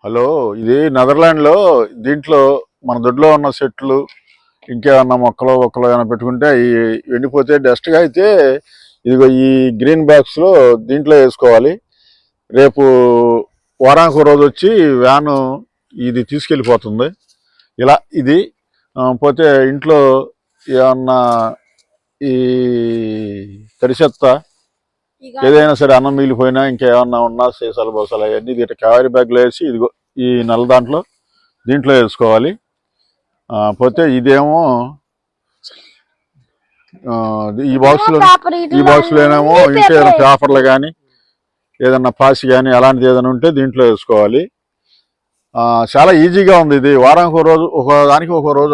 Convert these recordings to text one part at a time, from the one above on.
Hello, ఇది నెదర్లాండ్లో. దీంట్లో మన దొడ్లో ఉన్న చెట్లు ఇంకేమన్నా మొక్కలు ఏమైనా పెట్టుకుంటే అవి ఎండిపోతే డస్ట్గా అయితే ఇదిగో ఈ గ్రీన్ బాక్స్లో దీంట్లో వేసుకోవాలి. రేపు వారానికి రోజు వచ్చి వ్యాను ఇది తీసుకెళ్ళిపోతుంది. ఇలా ఇది పోతే ఇంట్లో ఏమన్నా ఈ తడి చెత్త ఏదైనా సరే అన్నం మిగిలిపోయినా ఇంకేమన్నా ఉన్నా సీసాలు బోసాలు అవన్నీ దీంట్లో క్యారీ బ్యాగ్లో వేసి ఇదిగో ఈ నల్ల దాంట్లో దీంట్లో వేసుకోవాలి. పోతే ఇదేమో ఈ బాక్స్లోనేమో ఇంట్లో ఏదైనా పేపర్లు కానీ ఏదన్నా పాసి కానీ అలాంటిది ఏదైనా ఉంటే దీంట్లో వేసుకోవాలి. చాలా ఈజీగా ఉంది ఇది. వారానికి రోజు ఒక దానికి ఒక రోజు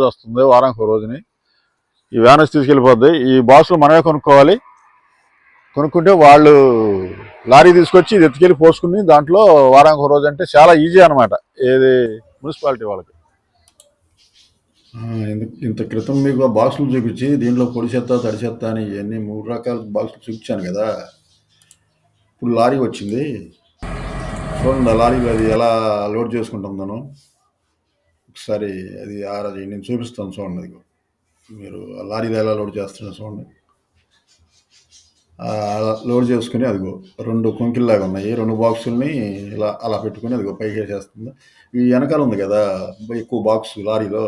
వస్తుంది. వారానికి రోజుని ఈ వ్యాన్ తీసుకెళ్ళిపోద్ది. ఈ బాక్సులు మనమే కొనుక్కోవాలి. కొనుక్కుంటే వాళ్ళు లారీ తీసుకొచ్చి ఇది ఎత్తుకెళ్ళి పోసుకుని దాంట్లో వారానికి రోజు అంటే చాలా ఈజీ అనమాట. ఏది మున్సిపాలిటీ వాళ్ళకి. ఇంత క్రితం మీకు బాక్సులు చూపించి దీంట్లో పొడి చెత్త తడి చెత్త అని ఇవన్నీ 3 రకాల బాక్సులు చూపించాను కదా. ఇప్పుడు లారీ వచ్చింది చూడండి. ఆ లారీలో అది ఎలా లోడ్ చేసుకుంటుందనో ఒకసారి అది నేను చూపిస్తాను చూడండి. అది మీరు ఆ లారీలో ఎలా లోడ్ చేస్తున్నా చూడండి. లోడ్ చేసుకుని అదిగో 2 కొంకిల్లాగా ఉన్నాయి. 2 బాక్సుల్ని ఇలా అలా పెట్టుకుని అదిగో పైకి వేసేస్తుంది. ఈ వెనకాల ఉంది కదా ఎక్కువ బాక్స్ లారీలో,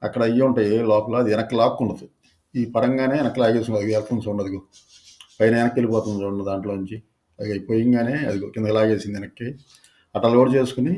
అక్కడ అయ్యి ఉంటాయి లోపల. అది వెనక్కి లాక్కుండదు. ఈ పడంగానే వెనక్కి లాగేసుకుంది. అది వెళ్తుంది చూడండి. అదిగో పైన వెనక్కి వెళ్ళిపోతుంది చూడండి. దాంట్లోంచి అది పోయింగానే అదిగో కింద లాగేసింది వెనక్కి. అట్లా లోడ్ చేసుకుని